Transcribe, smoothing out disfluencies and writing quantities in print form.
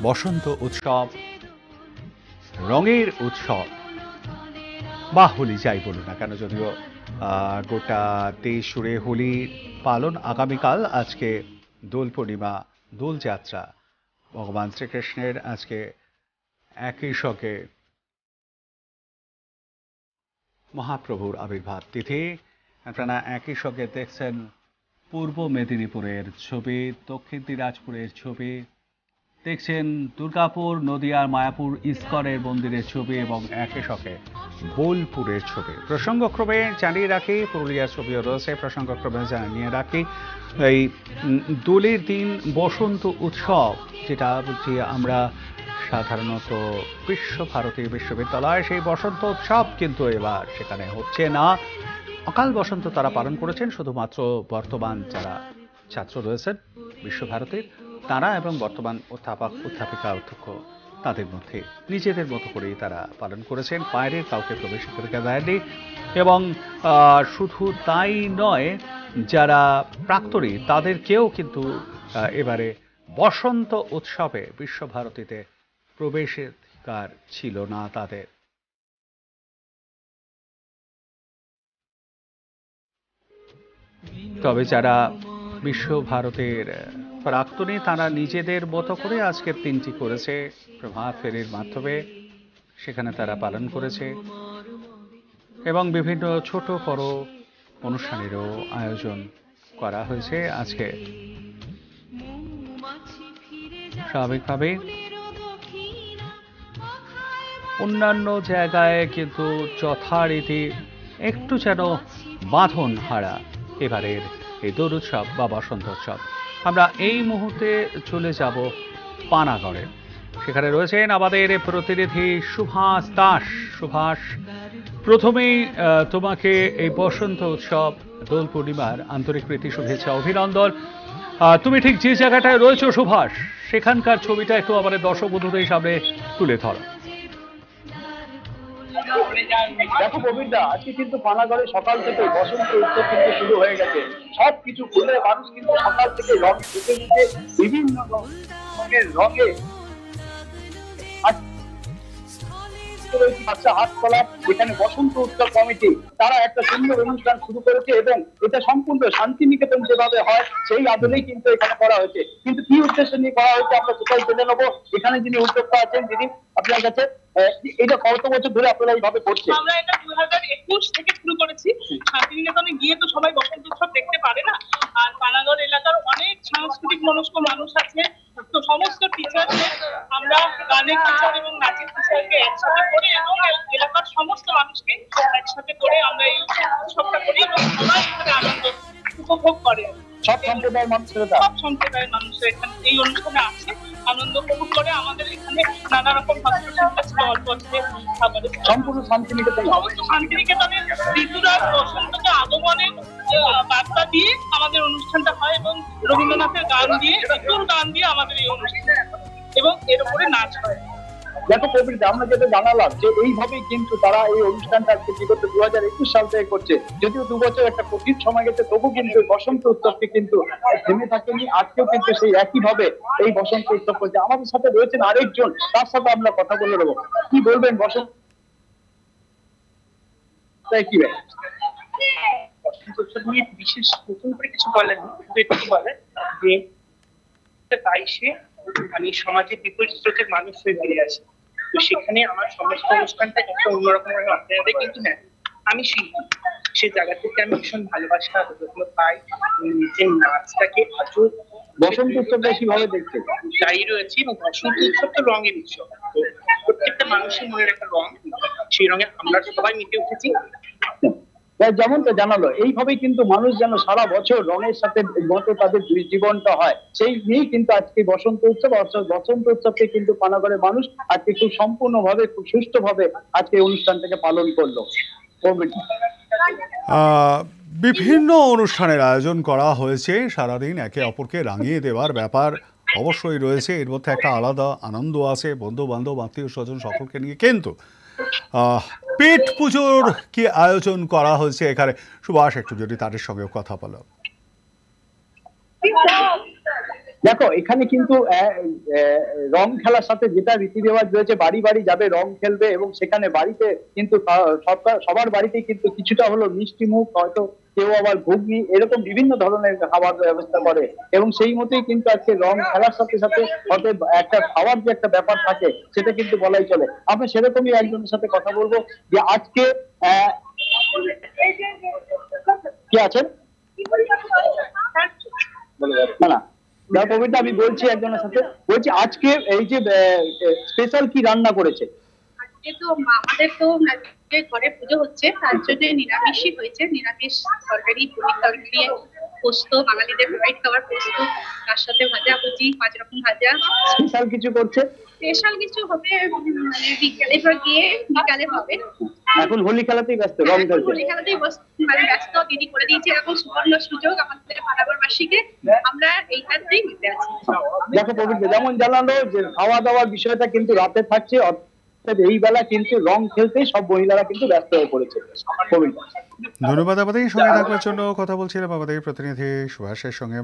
বসন্ত উৎসব, রঙের উৎসব বা হোলি যাই বলুন না কেন, যদিও গোটা দেশ জুড়ে হোলি পালন আগামীকাল। আজকে দোল পূর্ণিমা, দোলযাত্রা, ভগবান শ্রীকৃষ্ণের আজকে একই সঙ্গে মহাপ্রভুর আবির্ভাব তিথি। আপনারা একই সঙ্গে দেখছেন পূর্ব মেদিনীপুরের ছবি, দক্ষিণ দিনাজপুরের ছবি, দেখছেন দুর্গাপুর, নদিয়ার মায়াপুর ইস্কনের মন্দিরের ছবি এবং একই সঙ্গে বোলপুরের ছবি। প্রসঙ্গক্রমে জানিয়ে রাখি, পুরুলিয়ার ছবিও রয়েছে। প্রসঙ্গক্রমে জানিয়ে রাখি, এই দোলের দিন বসন্ত উৎসব, যেটা বলছি আমরা সাধারণত বিশ্বভারতী বিশ্ববিদ্যালয়, সেই বসন্ত উৎসব কিন্তু এবার সেখানে হচ্ছে না। অকাল বসন্ত তারা পালন করেছেন শুধুমাত্র বর্তমান যারা ছাত্র রয়েছেন বিশ্বভারতীর, তারা এবং বর্তমান অধ্যাপক অধ্যাপিকা অধ্যক্ষ তাদের মধ্যে নিজেদের মতো করেই তারা পালন করেছেন, বাইরের কাউকে প্রবেশাধিকার দেয়নি। এবং শুধু তাই নয়, যারা প্রাক্তনী তাদেরকেও কিন্তু এবারে বসন্ত উৎসবে বিশ্বভারতীতে প্রবেশাধিকার ছিল না তাদের। তবে যারা বিশ্বভারতীর প্রাক্তনী তারা নিজেদের মতো করে আজকের দিনটি করেছে প্রভাত ফেরির মাধ্যমে, সেখানে তারা পালন করেছে এবং বিভিন্ন ছোট বড় অনুষ্ঠানেরও আয়োজন করা হয়েছে আজকে। স্বাভাবিকভাবে অন্যান্য জায়গায় কিন্তু যথারীতি একটু যেন বাঁধন হারা এবারের এই দোল উৎসব বা বসন্ত উৎসব। আমরা এই মুহূর্তে চলে যাব পানাগড়ে। সেখানে রয়েছেন আমাদের প্রতিনিধি সুভাষ দাস। সুভাষ, প্রথমেই তোমাকে এই বসন্ত উৎসব দোল পূর্ণিমার আন্তরিক প্রীতি, শুভেচ্ছা, অভিনন্দন। তুমি ঠিক যে জায়গাটায় রয়েছো সুভাষ, সেখানকার ছবিটা একটু আমাদের দর্শক বন্ধুদের সামনে তুলে ধরো। দেখো প্রবীরদা, আজকে কিন্তু পানাগড়ে সকাল থেকে বসন্ত উৎসব কিন্তু শুরু হয়ে গেছে। সবকিছু খুলে মানুষ কিন্তু সকাল থেকে রং ঢুকে দিতে বিভিন্ন রঙে হাটতলা যেখানে বসন্ত উৎসব কমিটি তারা একটা সুন্দর অনুষ্ঠান শুরু করেছে এবং এটা সম্পূর্ণ শান্তিনিকেতন যেভাবে হয় সেই আদলেই কিন্তু এখানে করা হয়েছে। কিন্তু কি উদ্দেশ্য নিয়ে করা হয়েছে আমরা সেটাই জেনে নেবো। এখানে যিনি উদ্যোক্তা আছেন দিদি, আপনার কাছে এটা কত বছর ধরে আপনারা এইভাবে করছেন? আমরা এটা 2021 থেকে শুরু করেছি। শান্তিনিকেতনে গিয়ে তো সবাই বসন্ত উৎসব দেখতে পারে না, আর পানাগড় এলাকার অনেক সাংস্কৃতিক মনস্ক মানুষ আছে, তো সমস্ত টিচারদের আমরা গানের টিচার এবং নাচের টিচারকে একসাথে করে এবং এলাকার সমস্ত মানুষকে একসাথে করে আমরা এই উৎসবটা করি এবং সবাই এখানে আনন্দ উপভোগ করে। সব সম্প্রদায়ের মানুষেরা সব সম্প্রদায়ের মানুষের এখানে এই অনুষ্ঠানে আসে, আনন্দ উপভোগ করে। আমাদের এখানে নানা রকম স্টল বসে, খাবারের সম্পূর্ণ শান্তিনিকেতন সমস্ত শান্তিনিকেতনের ঋতুরাজ বসন্তকে আগমনের বার্তা দিয়ে আমাদের অনুষ্ঠানটা হয় এবং রবীন্দ্রনাথের গান দিয়ে, ঋতুর গান দিয়ে আমাদের এই অনুষ্ঠান এবং এর উপরে নাচ হয়। দেখো প্রবীর, আমরা যেটা জানালাম যে এইভাবেই কিন্তু তারা এই অনুষ্ঠানটা আজকে বিগত 2021 সাল থেকে করছে। যদিও 2 বছর একটা কঠিন সময় গেছে, তবু কিন্তু বসন্ত উৎসবটি কিন্তু থেমে থাকেনি। আজকেও কিন্তু সেই একই ভাবে এই বসন্ত উৎসব করছে। আমাদের সাথে রয়েছেন আরেকজন, তার সাথে আমরা কথা বলে নেবো। কি বলবেন বসন্ত কি উৎসব নিয়ে বিশেষ নতুন করে কিছু বলেন, শুধু একটু বলেন যে 22-এ আমি সমাজের বিপরীত স্রোতের মানুষ হয়ে ফিরে আসি। তো সেখানে আমার সমস্ত অনুষ্ঠানটা একটা অন্যরকম ভাবে আপনাদের, কিন্তু হ্যাঁ আমি শিল্পী, সেই জায়গা থেকে আমি ভীষণ ভালোবাসা পাই। নিজের নাচটাকে আজও বসন্ত উৎসবটা কিভাবে দেখছেন? দায়ী রয়েছি এবং বসন্ত উৎসব তো রঙের উৎসব, তো প্রত্যেকটা মানুষের মনের একটা রং, সেই রঙে আমরা সবাই মেতে উঠেছি। যেমনটা জানালো, এইভাবেই কিন্তু মানুষ যেন সারা বছর রঙের সাথে মতো তাদের জীবনটা হয়, সেই নিয়েই কিন্তু আজকে বসন্ত উৎসব। বসন্ত উৎসবকে কিন্তু পানাগড়ের মানুষ আজকে খুব সম্পূর্ণভাবে, খুব সুষ্ঠুভাবে আজকে অনুষ্ঠানটাকে পালন করলো। বিভিন্ন অনুষ্ঠানের আয়োজন করা হয়েছে, সারাদিন একে অপরকে রাঙিয়ে দেওয়ার ব্যাপার অবশ্যই রয়েছে। এর মধ্যে একটা আলাদা আনন্দ আছে বন্ধু বান্ধব আত্মীয় স্বজন সকলকে নিয়ে। কিন্তু পেট পুজোর কি আয়োজন করা হয়েছে এখানে? সুভাষ, একটু যদি তাদের সঙ্গে কথা বলো। দেখো এখানে কিন্তু রং খেলার সাথে যেটা রীতি রেওয়াজ রয়েছে, বাড়ি বাড়ি যাবে, রং খেলবে, এবং সেখানে বাড়িতে কিন্তু সবার বাড়িতেই কিন্তু কিছুটা হলো মিষ্টি মুখ, হয়তো কেউ আবার ঘুগনি, এরকম বিভিন্ন ধরনের খাবার ব্যবস্থা করে, এবং সেই মতোই কিন্তু আজকে রং খেলার সাথে সাথে হয়তো একটা খাওয়ার যে একটা ব্যাপার থাকে সেটা কিন্তু বলাই চলে। আমরা সেরকমই একজনের সাথে কথা বলবো যে আজকে কে আছেন না না কবিতা, আমি বলছি একজনের সাথে, বলছি আজকে এই যে স্পেশাল কি রান্না করেছে? আজকে তো আমাদের তো আজকে ঘরে পুজো হচ্ছে, তার জন্য নিরামিষই হয়েছে। নিরামিষ তরকারি, পনির তরকারি, পোস্ত, বাঙালিদের ফেভারিট খাবার পোস্ত, তার সাথে ভাজা ভুজি, 5 রকম ভাজা। স্পেশাল কিছু করছে? স্পেশাল কিছু হবে মানে বিকালে গিয়ে বিকালে হবে। এখন হোলি খেলাতেই ব্যস্ত, রং খেলতে। হোলি খেলাতেই মানে ব্যস্ত, দিদি করে দিয়েছে এখন সুবর্ণ সুযোগ আমাদের পাড়াবাসীকে, আমরা এইটাতেই মেতে আছি। দেখো পবিত্র যেমন জানালো যে খাওয়া দাওয়ার বিষয়টা কিন্তু রাতে থাকছে, অর্থাৎ এই বেলা কিন্তু রং খেলতেই সব মহিলারা কিন্তু ব্যস্ত হয়ে পড়েছে। পবিত্র ধন্যবাদ। আমাদের সঙ্গে থাকবার জন্য কথা বলছিলাম আমাদের প্রতিনিধি সুভাষের সঙ্গে।